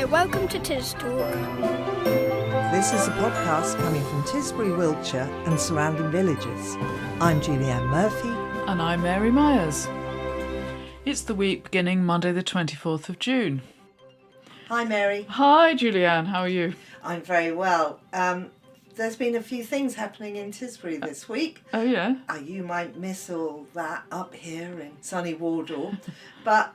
Hello, welcome to Tis Talk. This is a podcast coming from Tisbury, Wiltshire and surrounding villages. I'm Julianne Murphy. And I'm Mary Myers. It's the week beginning Monday the 24th of June. Hi Mary. Hi Julianne, how are you? I'm very well. There's been a few things happening in Tisbury this week. Oh yeah? You might miss all that up here in sunny Wardour. But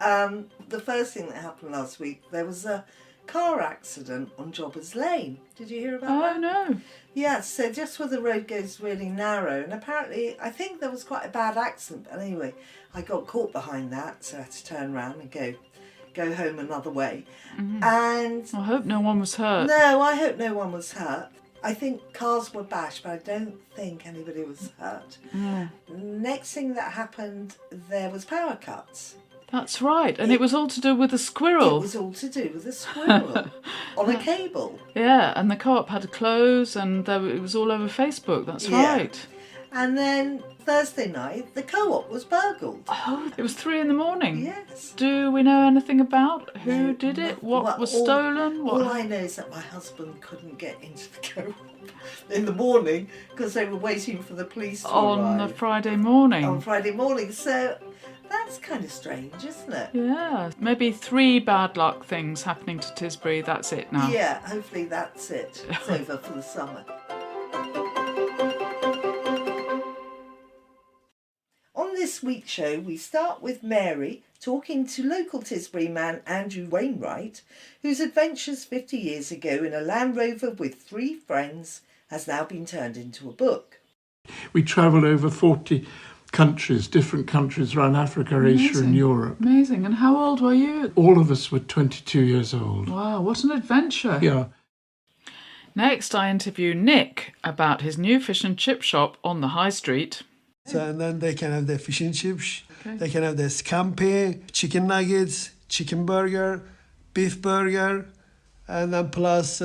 the first thing that happened last week, there was a car accident on Jobbers Lane. Did you hear about that? Oh no. Yes, so just where the road goes really narrow, and apparently I think there was quite a bad accident. But anyway, I got caught behind that, so I had to turn around and go home another way. Mm-hmm. And I hope no one was hurt. no, I hope no one was hurt. I think cars were bashed, but I don't think anybody was hurt. Yeah. Next thing that happened, there was power cuts. That's right, and it was all to do with a squirrel. It was all to do with a squirrel on a cable. Yeah, and the co-op had to close, and it was all over Facebook. That's right. And then Thursday night, the co-op was burgled. Oh, it was 3 a.m. Yes. Do we know anything about who did it? What was stolen? All I know is that my husband couldn't get into the co-op in the morning because they were waiting for the police to arrive. On a Friday morning. On Friday morning. So that's kind of strange, isn't it? Yeah, maybe 3 bad luck things happening to Tisbury. That's it now. Yeah, hopefully that's it. It's over for the summer. On this week's show, we start with Mary talking to local Tisbury man Andrew Wainwright, whose adventures 50 years ago in a Land Rover with 3 friends has now been turned into a book. We travelled over 40 countries, different countries around Africa, Amazing. Asia and Europe. Amazing. And how old were you? All of us were 22 years old. Wow, what an adventure. Yeah. Next, I interview Nick about his new fish and chip shop on the High Street. So, and then they can have their fish and chips. Okay. They can have their scampi, chicken nuggets, chicken burger, beef burger, and then plus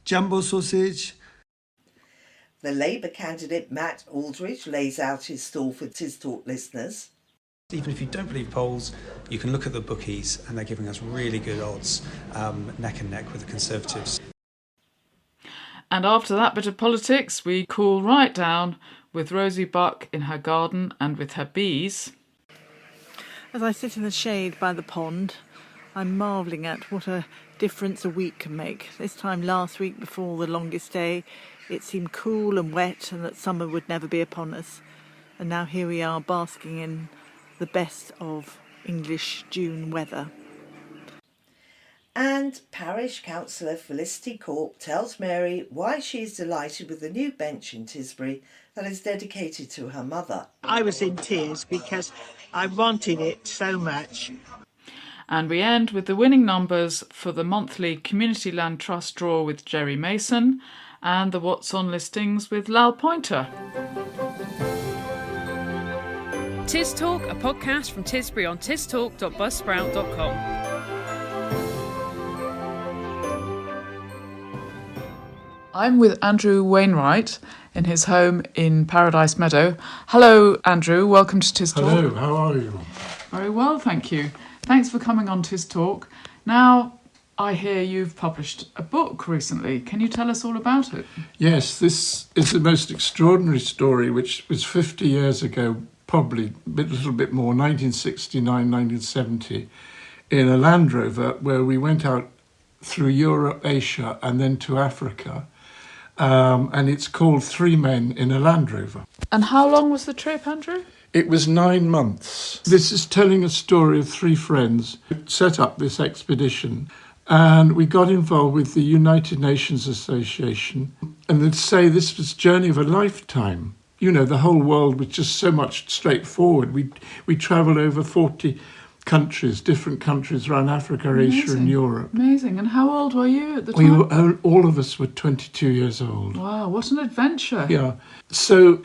jumbo sausage. The Labour candidate Matt Aldridge lays out his stall for Tis Talk listeners. Even if you don't believe polls, you can look at the bookies and they're giving us really good odds, neck and neck with the Conservatives. And after that bit of politics, we cool right down with Rosie Buck in her garden and with her bees. As I sit in the shade by the pond, I'm marvelling at what a difference a week can make. This time last week, before the longest day, it seemed cool and wet and that summer would never be upon us. And now here we are basking in the best of English June weather. And Parish Councillor Felicity Corp tells Mary why she is delighted with the new bench in Tisbury that is dedicated to her mother. I was in tears because I wanted it so much. And we end with the winning numbers for the monthly Community Land Trust draw with Jerry Mason and the What's On listings with Lal Pointer. Tis Talk, a podcast from Tisbury on tistalk.buzzsprout.com. I'm with Andrew Wainwright in his home in Paradise Meadow. Hello, Andrew. Welcome to Tis Talk. Hello, how are you? Very well, thank you. Thanks for coming on Tis Talk. Now, I hear you've published a book recently. Can you tell us all about it? Yes, this is the most extraordinary story, which was 50 years ago, probably a little bit more, 1969, 1970, in a Land Rover where we went out through Europe, Asia and then to Africa. And it's called 3 Men in a Land Rover. And how long was the trip, Andrew? It was 9 months. This is telling a story of 3 friends who set up this expedition, and we got involved with the United Nations Association, and they'd say this was journey of a lifetime. You know, the whole world was just so much straightforward. We travelled over 40 countries, different countries around Africa, Amazing. Asia and Europe. Amazing. And how old were you at the time? All of us were 22 years old. Wow, what an adventure. Yeah. So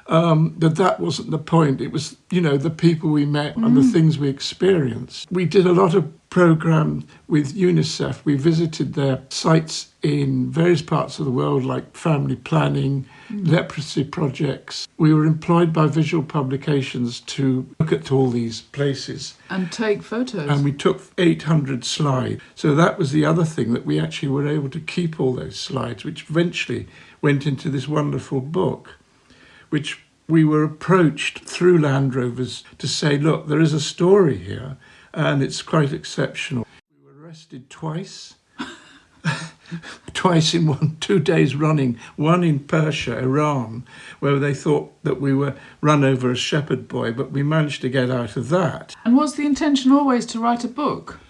that wasn't the point. It was, you know, the people we met and the things we experienced. We did a lot of programme with UNICEF. We visited their sites in various parts of the world, like family planning, leprosy projects. We were employed by Visual Publications to look at all these places. And take photos. And we took 800 slides. So that was the other thing, that we actually were able to keep all those slides, which eventually went into this wonderful book, which we were approached through Land Rovers to say, look, there is a story here, and it's quite exceptional. We were arrested twice. Twice in 2 days running, one in Persia, Iran, where they thought that we were run over as shepherd boy, but we managed to get out of that. And was the intention always to write a book?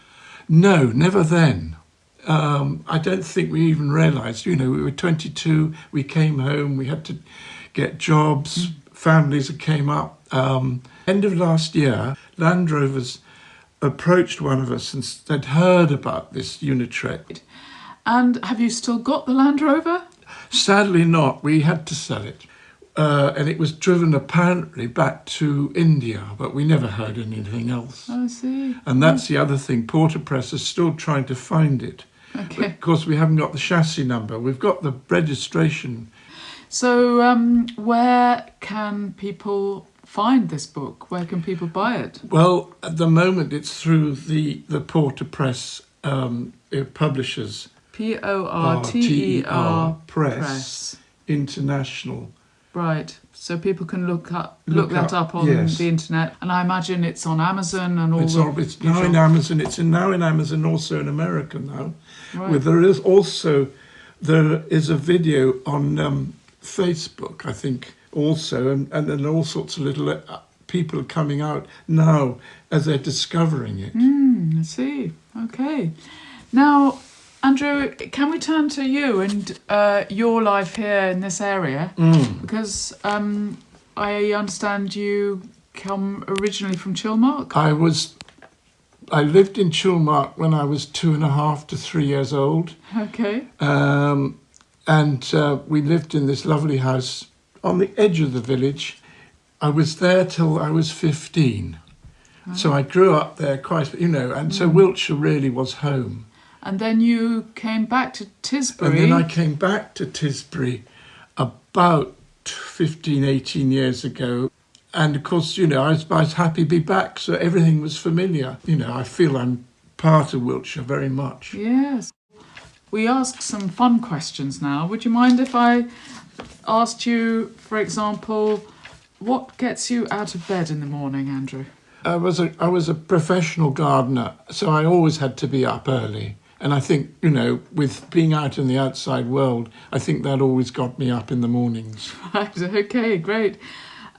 No, never then. I don't think we even realised, we were 22, we came home, we had to get jobs, families that came up. End of last year, Land Rovers approached one of us and they'd heard about this Unitrek. And have you still got the Land Rover? Sadly not. We had to sell it. And it was driven apparently back to India, but we never heard anything else. I see. And that's the other thing. Porterpress is still trying to find it. Okay. But of course, we haven't got the chassis number. We've got the registration. So where can people find this book? Where can people buy it? Well, at the moment, it's through the Porterpress publishers. Porter Press International. Right. So people can look that up on yes. the internet, and I imagine it's on Amazon and all. It's now in Amazon. It's now in Amazon, also in America now. Right. There is a video on Facebook, I think, also, and then all sorts of little people coming out now as they're discovering it. I see. Okay. Now, Andrew, can we turn to you and your life here in this area? Because I understand you come originally from Chilmark. I lived in Chilmark when I was 2.5 to 3 years old. Okay. And we lived in this lovely house on the edge of the village. I was there till I was 15. So I grew up there quite, and so Wiltshire really was home. And then you came back to Tisbury. And then I came back to Tisbury about 15, 18 years ago. And of course, I was happy to be back, so everything was familiar. I feel I'm part of Wiltshire very much. Yes. We ask some fun questions now. Would you mind if I asked you, for example, what gets you out of bed in the morning, Andrew? I was a professional gardener, so I always had to be up early. And I think, with being out in the outside world, I think that always got me up in the mornings. Right, okay, great.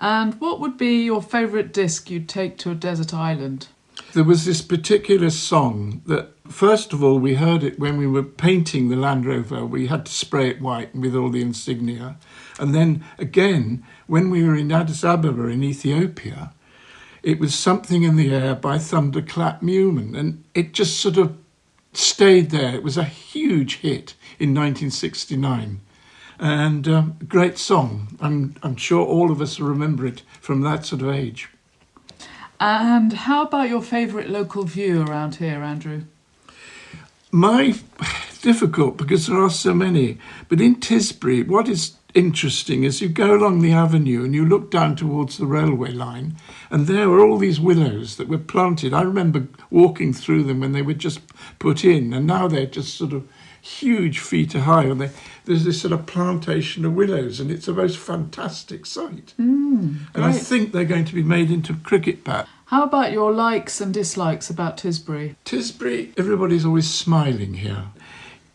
And what would be your favourite disc you'd take to a desert island? There was this particular song that, first of all, we heard it when we were painting the Land Rover. We had to spray it white with all the insignia. And then again, when we were in Addis Ababa in Ethiopia, it was Something in the Air by Thunderclap Newman. And it just sort of stayed there. It was a huge hit in 1969. And a great song. I'm sure all of us remember it from that sort of age. And how about your favourite local view around here, Andrew? Difficult, because there are so many. But in Tisbury, what is interesting is you go along the avenue and you look down towards the railway line, and there were all these willows that were planted. I remember walking through them when they were just put in, and now they're just sort of huge feet high, and there's this sort of plantation of willows, and it's a most fantastic sight. And I think they're going to be made into cricket bats. How about your likes and dislikes about Tisbury? Tisbury, everybody's always smiling here.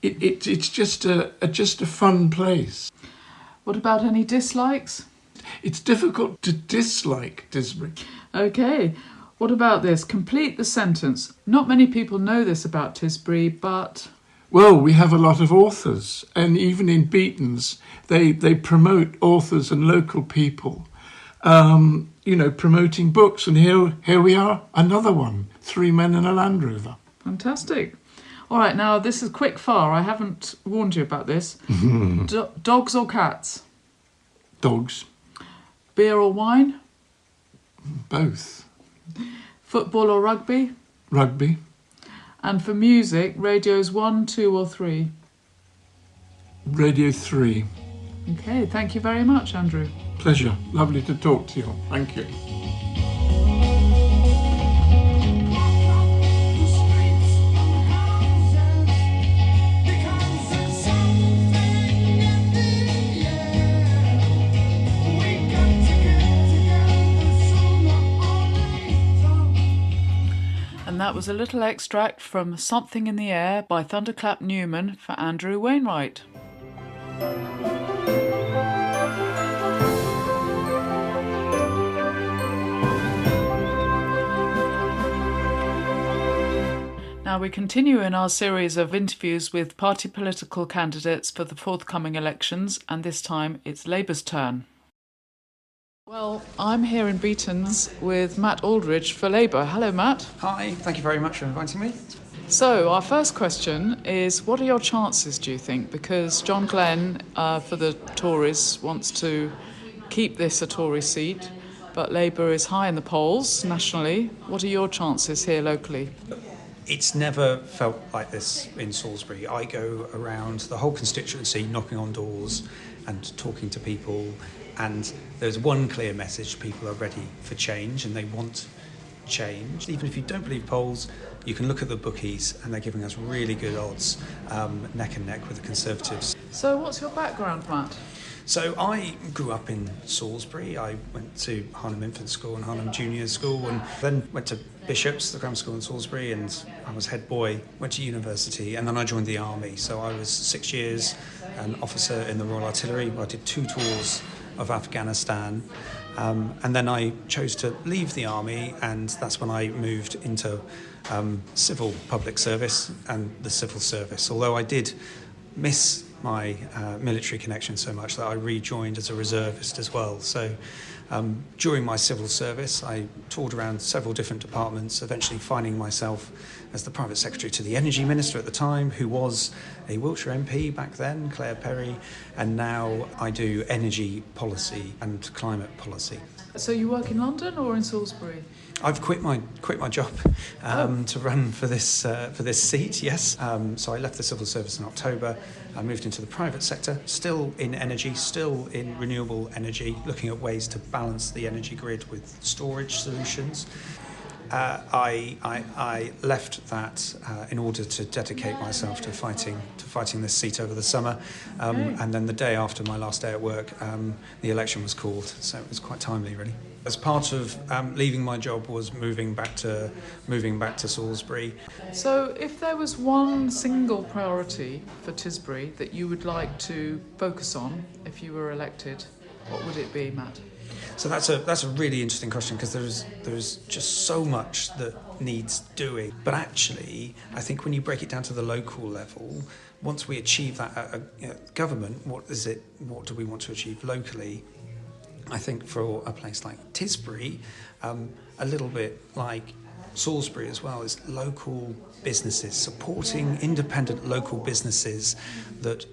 It's just a fun place. What about any dislikes? It's difficult to dislike Tisbury. Okay. What about this? Complete the sentence. Not many people know this about Tisbury, but... Well, we have a lot of authors, and even in Beaton's, they promote authors and local people, promoting books. And here we are, another one, 3 Men and a Land Rover. Fantastic. All right, now this is quick fire. I haven't warned you about this. Dogs or cats? Dogs. Beer or wine? Both. Football or rugby? Rugby. And for music, radios 1, 2 or 3? Radio 3. Okay, thank you very much, Andrew. Pleasure. Lovely to talk to you. Thank you. And that was a little extract from Something in the Air by Thunderclap Newman for Andrew Wainwright. Now we continue in our series of interviews with party political candidates for the forthcoming elections, and this time it's Labour's turn. Well, I'm here in Beatons with Matt Aldridge for Labour. Hello, Matt. Hi, thank you very much for inviting me. So, our first question is, what are your chances, do you think? Because John Glenn, for the Tories, wants to keep this a Tory seat, but Labour is high in the polls nationally. What are your chances here locally? It's never felt like this in Salisbury. I go around the whole constituency knocking on doors and talking to people, and there's one clear message: people are ready for change and they want change. Even if you don't believe polls, you can look at the bookies and they're giving us really good odds, neck and neck with the Conservatives. So what's your background, Matt? So I grew up in Salisbury. I went to Harnham Infant School and Harnham Junior School, and then went to Bishop's, the grammar school in Salisbury, and I was head boy, went to university, and then I joined the army. So I was 6 years an officer in the Royal Artillery. I did 2 tours of Afghanistan, and then I chose to leave the army, and that's when I moved into civil public service and the civil service, although I did miss my military connection so much that I rejoined as a reservist as well. So during my civil service, I toured around several different departments, eventually finding myself as the private secretary to the energy minister at the time, who was a Wiltshire MP back then, Claire Perry, and now I do energy policy and climate policy. So you work in London or in Salisbury? I've quit my job to run for this seat. Yes. So I left the civil service in October. I moved into the private sector, still in energy, still in renewable energy, looking at ways to balance the energy grid with storage solutions. I left that in order to dedicate myself to fighting this seat over the summer, and then the day after my last day at work, the election was called, so it was quite timely, really. As part of leaving my job was moving back to Salisbury. So if there was one single priority for Tisbury that you would like to focus on if you were elected, what would it be, Matt? So that's a really interesting question, because there's just so much that needs doing. But actually, I think when you break it down to the local level, once we achieve that at government, what do we want to achieve locally? I think for a place like Tisbury, a little bit like Salisbury as well, is local businesses, supporting independent local businesses that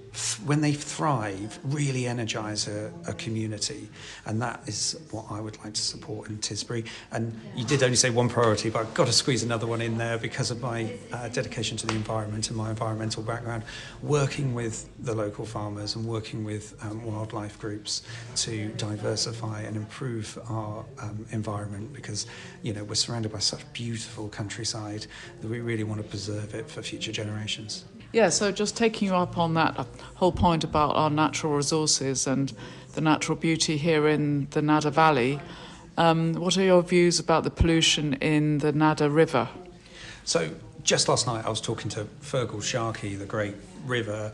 when they thrive really energise a community, and that is what I would like to support in Tisbury. And you did only say one priority, but I've got to squeeze another one in there because of my dedication to the environment and my environmental background, working with the local farmers and working with wildlife groups to diversify and improve our environment, because we're surrounded by such beautiful countryside that we really want to preserve it for future generations. Yeah, so just taking you up on that whole point about our natural resources and the natural beauty here in the Nadder Valley, what are your views about the pollution in the Nadder River? So just last night I was talking to Fergal Sharkey, the great river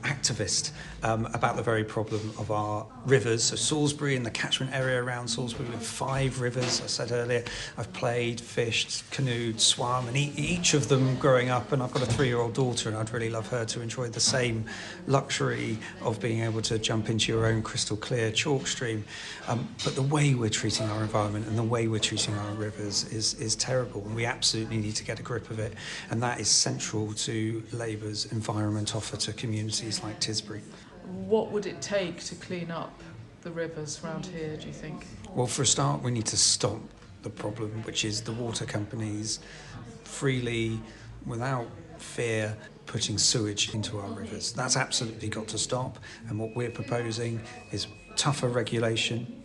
activist, about the very problem of our rivers. So Salisbury and the catchment area around Salisbury, we have 5 rivers. I said earlier, I've played, fished, canoed, swum, and each of them growing up, and I've got a 3-year-old daughter, and I'd really love her to enjoy the same luxury of being able to jump into your own crystal clear chalk stream. But the way we're treating our environment and the way we're treating our rivers is terrible, and we absolutely need to get a grip of it, and that is central to Labour's environment offer to communities like Tisbury. What would it take to clean up the rivers around here, do you think? Well, for a start, we need to stop the problem, which is the water companies freely, without fear, putting sewage into our rivers. That's absolutely got to stop, and what we're proposing is tougher regulation.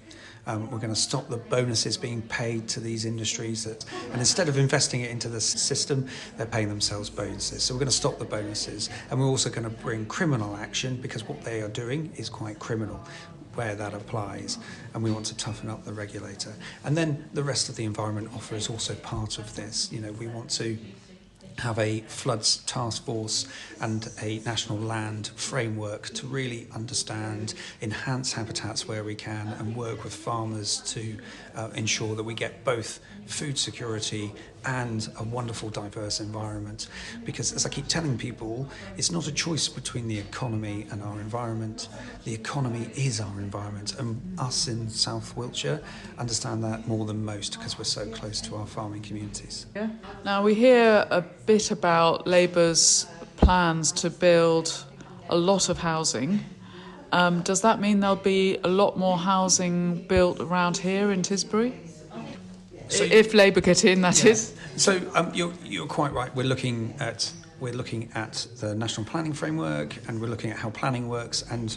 We're going to stop the bonuses being paid to these industries and instead of investing it into the system, they're paying themselves bonuses. So we're going to stop the bonuses, and we're also going to bring criminal action, because what they are doing is quite criminal where that applies, and we want to toughen up the regulator. And then the rest of the Environment Offer is also part of this. You know, we want to have a floods task force and a national land framework to really understand, enhance habitats where we can, and work with farmers to ensure that we get both food security and a wonderful diverse environment. Because as I keep telling people, it's not a choice between the economy and our environment. The economy is our environment, and us in South Wiltshire understand that more than most because we're so close to our farming communities. Yeah. Now we hear a bit about Labour's plans to build a lot of housing. Does that mean there'll be a lot more housing built around here in Tisbury? So, if Labour get in, that is. So you're quite right. We're looking at the national planning framework, and we're looking at how planning works, and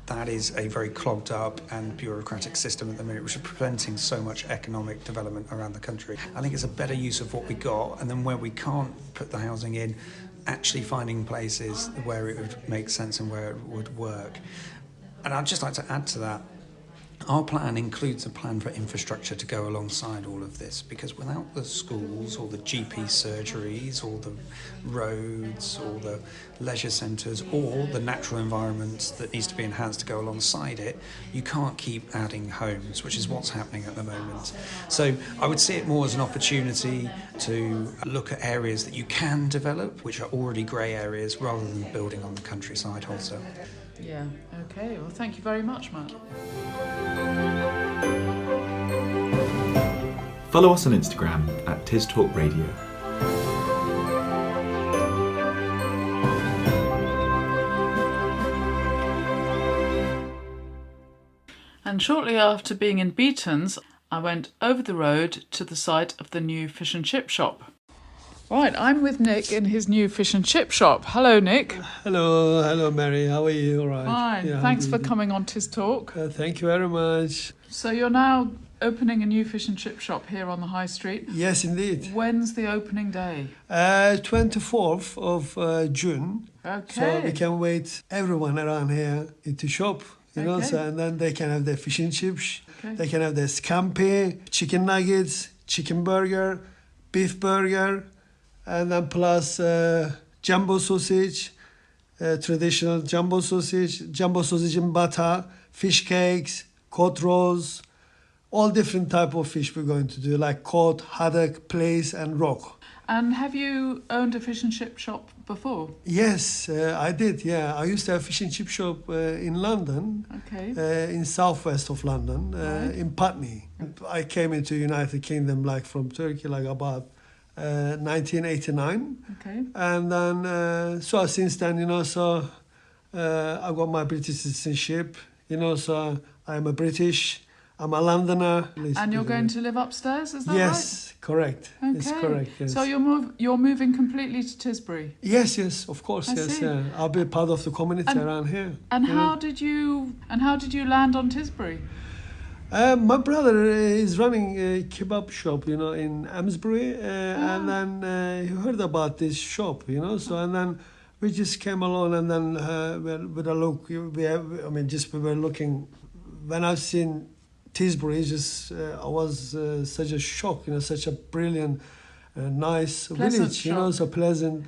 that is a very clogged up and bureaucratic system at the minute, which is preventing so much economic development around the country. I think it's a better use of what we got, and then where we can't put the housing in, actually finding places where it would make sense and where it would work. And I'd just like to add to that, our plan includes a plan for infrastructure to go alongside all of this, because without the schools or the GP surgeries or the roads or the leisure centres or the natural environment that needs to be enhanced to go alongside it, you can't keep adding homes, which is what's happening at the moment. So I would see it more as an opportunity to look at areas that you can develop, which are already grey areas, rather than building on the countryside wholesale. Yeah, okay. Well, thank you very much, Matt. Follow us on Instagram at Tis Talk Radio. And shortly after being in Beaton's, I went over the road to the site of the new fish and chip shop. Right, I'm with Nick in his new fish and chip shop. Hello, Nick. Hello, Mary. How are you? All right. Fine. Yeah, thanks for coming on Tis Talk. Thank you very much. So you're now opening a new fish and chip shop here on the High Street. Yes, indeed. When's the opening day? 24th of June. Okay. So we can wait everyone around here into shop, Okay. so, and then they can have their fish and chips. Okay. They can have their scampi, chicken nuggets, chicken burger, beef burger, and then plus jumbo sausage, traditional jumbo sausage in butter, fish cakes, cod rolls, all different type of fish we're going to do, like cod, haddock, plaice, and rock. And have you owned a fish and chip shop before? Yes, I did. Yeah, I used to have a fish and chip shop in London, Okay. in southwest of London, Right. in Putney. I came into United Kingdom from Turkey about 1989, Okay. and then so since then, I got my British citizenship. So I'm a British. I'm a Londoner. And you're going to live upstairs, is that Yes, correct. right? It's correct. Yes. So you're moving completely to Tisbury. Yes, of course, I yes. see. I'll be part of the community And- around here. And Yeah. how did you land on Tisbury? My brother is running a kebab shop, in Amesbury, and then he heard about this shop, so and then we just came along, and then with a look, we were looking. When I've seen Tisbury, I was such a shock, such a brilliant, nice Pleasant village, shop. so pleasant.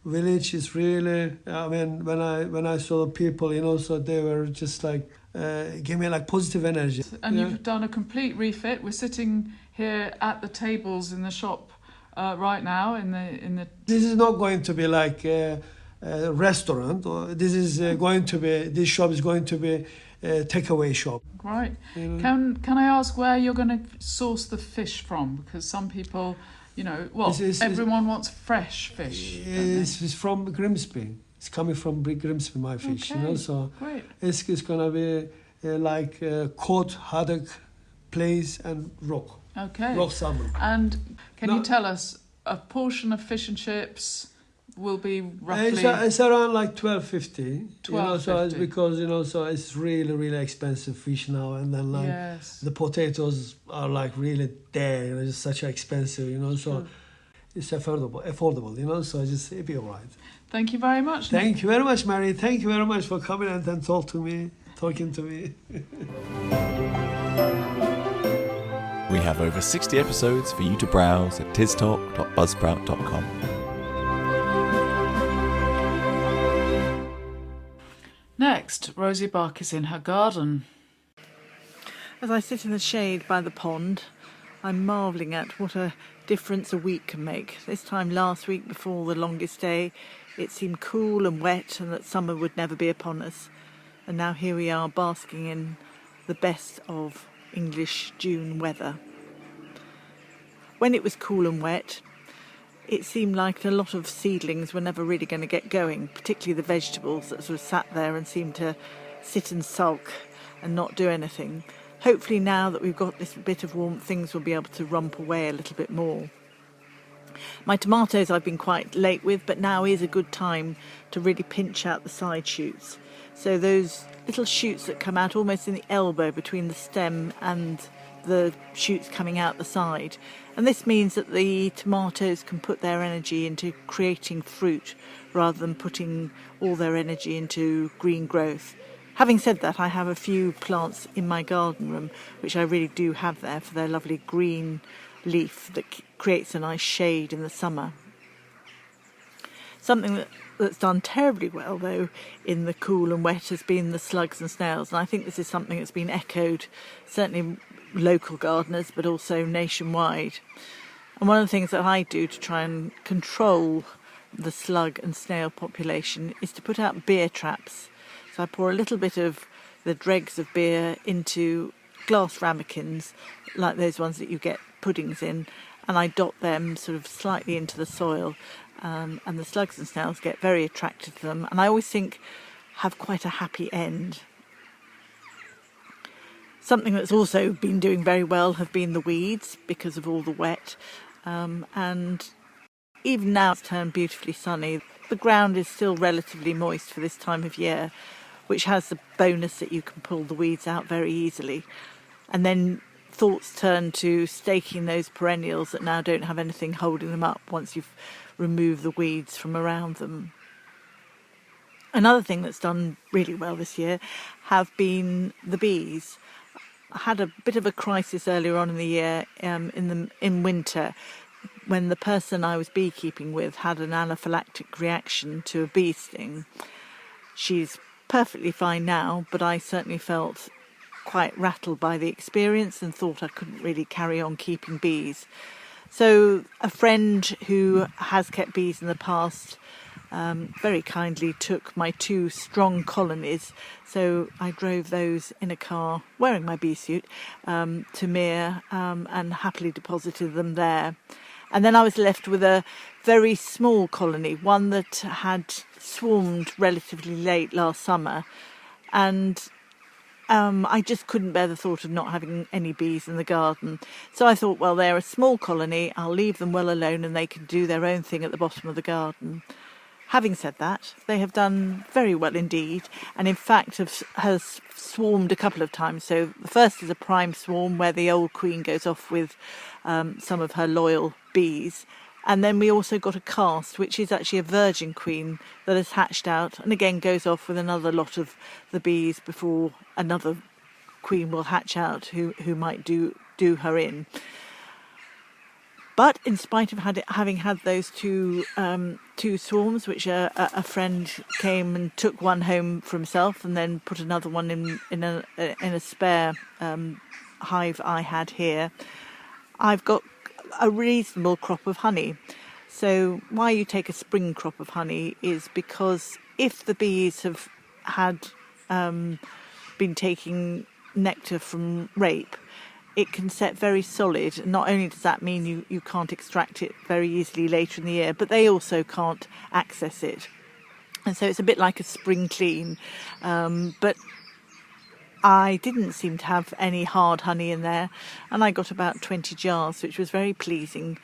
Village is really. When I saw the people, so they were just like gave me positive energy. And you've done a complete refit. We're sitting here at the tables in the shop right now. In the. This is not going to be like a restaurant, or this shop is going to be a takeaway shop. Right. Can I ask where you're going to source the fish from? Because some people, everyone wants fresh fish. don't they? It's from Grimsby. It's coming from Grimsby, my fish. Okay, So great. it's going to be cod, haddock, plaice, and rock Okay. salmon. And Can you tell us a portion of fish and chips will be roughly? It's around like $12.50. So it's $12.50. because so it's really, really expensive fish now, and then like Yes. the potatoes are like really there. It's such expensive, so it's affordable. So it'd be all right. Thank you very much. Thank you very much, Mary. Thank you very much for coming and then talking to me. We have over 60 episodes for you to browse at tistalk.buzzsprout.com. Next, Rosie Bark is in her garden. As I sit in the shade by the pond, I'm marvelling at what a difference a week can make. This time last week, before the longest day, it seemed cool and wet and that summer would never be upon us. And now here we are basking in the best of English June weather. When it was cool and wet, it seemed like a lot of seedlings were never really going to get going, particularly the vegetables that sort of sat there and seemed to sit and sulk and not do anything. Hopefully now that we've got this bit of warmth, things will be able to rump away a little bit more. My tomatoes I've been quite late with, but now is a good time to really pinch out the side shoots. So those little shoots that come out almost in the elbow between the stem and the shoots coming out the side. And this means that the tomatoes can put their energy into creating fruit rather than putting all their energy into green growth. Having said that, I have a few plants in my garden room which I really do have there for their lovely green leaf that creates a nice shade in the summer. Something that's done terribly well, though, in the cool and wet has been the slugs and snails. And I think this is something that's been echoed, certainly local gardeners, but also nationwide. And one of the things that I do to try and control the slug and snail population is to put out beer traps. So I pour a little bit of the dregs of beer into glass ramekins, like those ones that you get puddings in, and I dot them sort of slightly into the soil. And the slugs and snails get very attracted to them, and I always think have quite a happy end. Something that's also been doing very well have been the weeds because of all the wet, and even now it's turned beautifully sunny. The ground is still relatively moist for this time of year, which has the bonus that you can pull the weeds out very easily. And then thoughts turn to staking those perennials that now don't have anything holding them up once you've removed the weeds from around them. Another thing that's done really well this year have been the bees. I had a bit of a crisis earlier on in the year, in winter, when the person I was beekeeping with had an anaphylactic reaction to a bee sting. She's perfectly fine now, but I certainly felt quite rattled by the experience and thought I couldn't really carry on keeping bees. So a friend who has kept bees in the past very kindly took my 2 strong colonies. So I drove those in a car, wearing my bee suit, to Mere and happily deposited them there. And then I was left with a very small colony, one that had swarmed relatively late last summer. And I just couldn't bear the thought of not having any bees in the garden. So I thought, well, they're a small colony, I'll leave them well alone and they can do their own thing at the bottom of the garden. Having said that, they have done very well indeed, and in fact has swarmed a couple of times. So the first is a prime swarm where the old queen goes off with some of her loyal bees. And then we also got a cast, which is actually a virgin queen that has hatched out and again goes off with another lot of the bees before another queen will hatch out who might do her in. But in spite of having had those two swarms, which a friend came and took one home for himself and then put another one in a spare hive I had here, I've got a reasonable crop of honey. So why you take a spring crop of honey is because if the bees have had been taking nectar from rape, it can set very solid. Not only does that mean you can't extract it very easily later in the year, but they also can't access it. And so it's a bit like a spring clean. But I didn't seem to have any hard honey in there, and I got about 20 jars, which was very pleasing,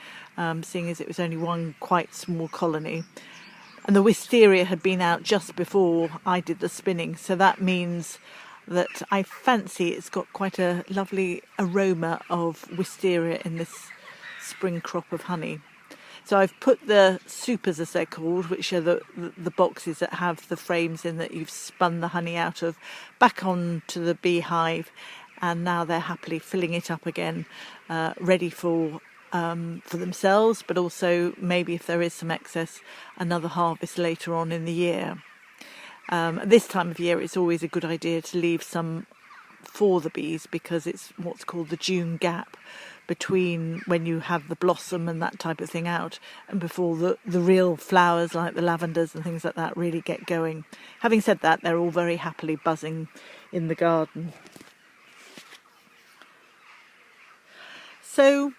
seeing as it was only one quite small colony. And the wisteria had been out just before I did the spinning, so that means that I fancy it's got quite a lovely aroma of wisteria in this spring crop of honey. So I've put the supers, as they're called, which are the boxes that have the frames in that you've spun the honey out of, back onto the beehive, and now they're happily filling it up again, ready for themselves, but also maybe if there is some excess, another harvest later on in the year. This time of year, it's always a good idea to leave some for the bees because it's what's called the June gap between when you have the blossom and that type of thing out and before the real flowers like the lavenders and things like that really get going. Having said that, they're all very happily buzzing in the garden. So,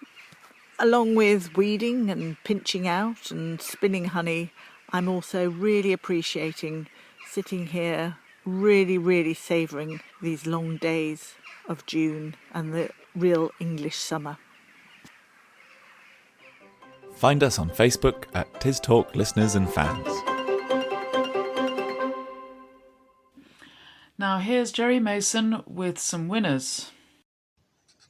along with weeding and pinching out and spinning honey, I'm also really appreciating sitting here, really savouring these long days of June and the real English summer. Find us on Facebook at Tis Talk Listeners and Fans. Now here's Jerry Mason with some winners.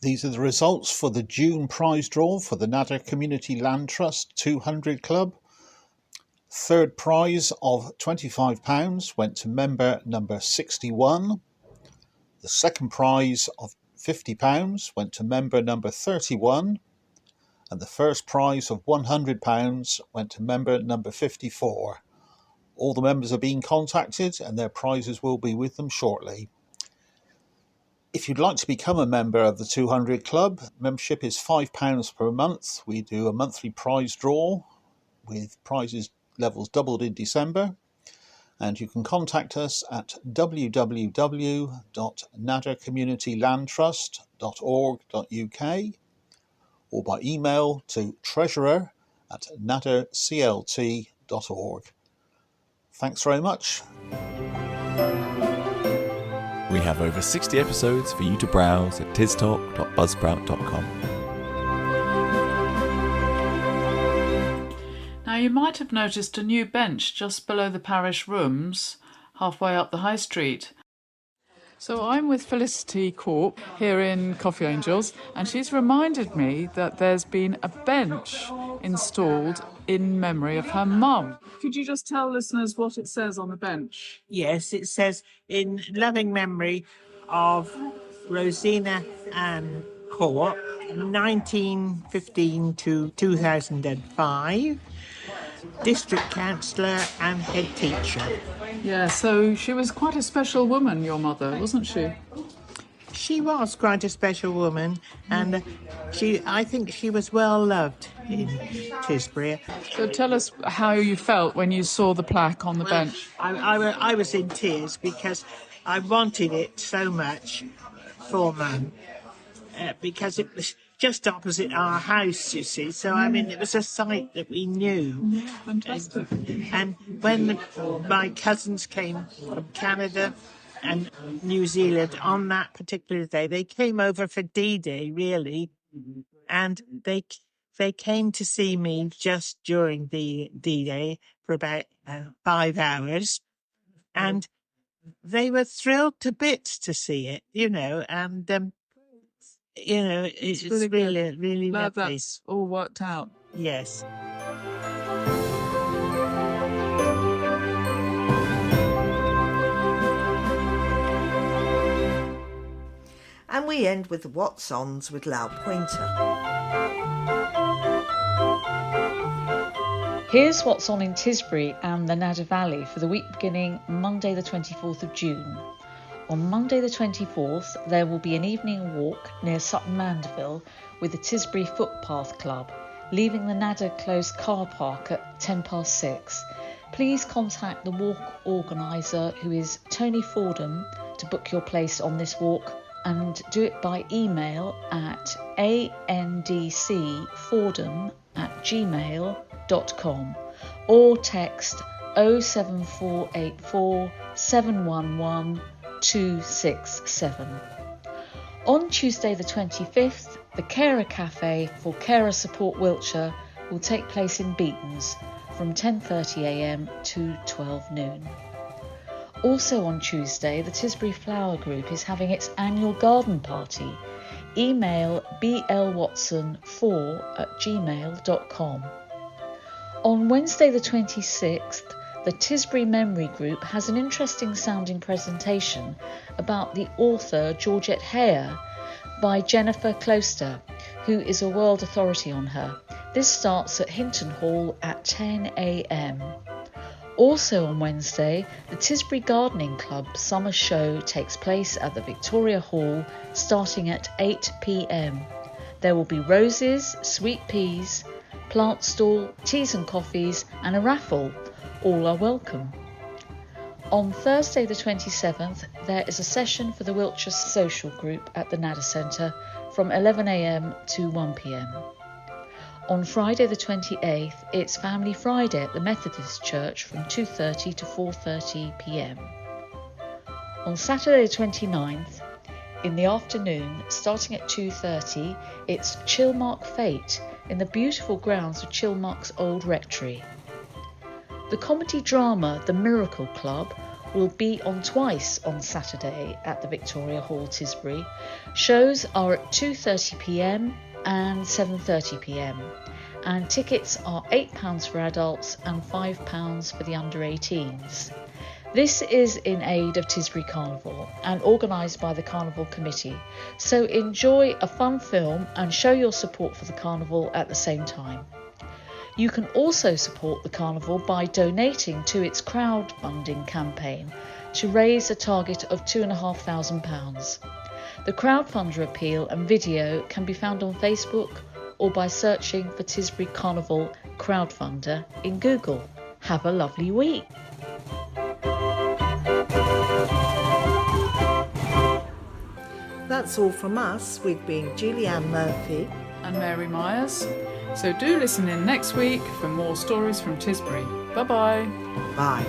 These are the results for the June prize draw for the Nadder Community Land Trust 200 Club. Third prize of £25 went to member number 61. The second prize of £50 went to member number 31. And the first prize of £100 went to member number 54. All the members are being contacted and their prizes will be with them shortly. If you'd like to become a member of the 200 Club, membership is £5 per month. We do a monthly prize draw with prizes levels doubled in December. And you can contact us at www.naddercommunitylandtrust.org.uk or by email to treasurer@nadderclt.org. Thanks very much. We have over 60 episodes for you to browse at tistalk.buzzsprout.com. Now you might have noticed a new bench just below the parish rooms, halfway up the high street. So I'm with Felicity Corp here in Coffee Angels, and she's reminded me that there's been a bench installed in memory of her mum. Could you just tell listeners what it says on the bench? Yes, it says, in loving memory of Rosina Ann Corp, 1915 to 2005, district councillor and head teacher. Yeah, so she was quite a special woman, your mother, wasn't she? She was quite a special woman, and I think she was well loved in Tisbury. So tell us how you felt when you saw the plaque on the bench. I was in tears because I wanted it so much for Mum, because it was just opposite our house, you see. So, I mean, it was a site that we knew. Fantastic. And when my cousins came from Canada and New Zealand on that particular day, they came over for D-Day, really, and they came to see me just during the D-Day for about 5 hours, and they were thrilled to bits to see it, and it's really Glad lovely. that's all worked out. Yes. And we end with the What's Ons with Lau Pointer. Here's what's on in Tisbury and the Nadder Valley for the week beginning Monday the 24th of June. On Monday the 24th, there will be an evening walk near Sutton Mandeville with the Tisbury Footpath Club, leaving the Nadder Close car park at 6:10. Please contact the walk organiser, who is Tony Fordham, to book your place on this walk, and do it by email at andcfordham@gmail.com or text 07484 711 267. On Tuesday the 25th, the Carer Cafe for Carer Support Wiltshire will take place in Beatons from 10:30am to 12 noon. Also on Tuesday, the Tisbury Flower Group is having its annual garden party. Email blwatson4@gmail.com. On Wednesday the 26th, the Tisbury Memory Group has an interesting sounding presentation about the author Georgette Heyer by Jennifer Closter, who is a world authority on her. This starts at Hinton Hall at 10 a.m. Also on Wednesday, the Tisbury Gardening Club Summer Show takes place at the Victoria Hall starting at 8 p.m. There will be roses, sweet peas, plant stall, teas and coffees and a raffle. All are welcome. On Thursday the 27th, there is a session for the Wiltshire Social Group at the Nada Centre from 11 a.m. to 1 p.m. On Friday the 28th, it's Family Friday at the Methodist Church from 2:30 to 4:30 p.m. On Saturday the 29th, in the afternoon, starting at 2:30, it's Chilmark Fete in the beautiful grounds of Chilmark's old rectory. The comedy drama The Miracle Club will be on twice on Saturday at the Victoria Hall, Tisbury. Shows are at 2:30 p.m. and 7:30 p.m. and tickets are £8 for adults and £5 for the under 18s. This is in aid of Tisbury Carnival and organised by the Carnival Committee, so enjoy a fun film and show your support for the Carnival at the same time. You can also support the Carnival by donating to its crowdfunding campaign to raise a target of £2,500. The crowdfunder appeal and video can be found on Facebook or by searching for Tisbury Carnival Crowdfunder in Google. Have a lovely week. That's all from us. We've been Julianne Murphy and Mary Myers. So do listen in next week for more stories from Tisbury. Bye-bye. Bye.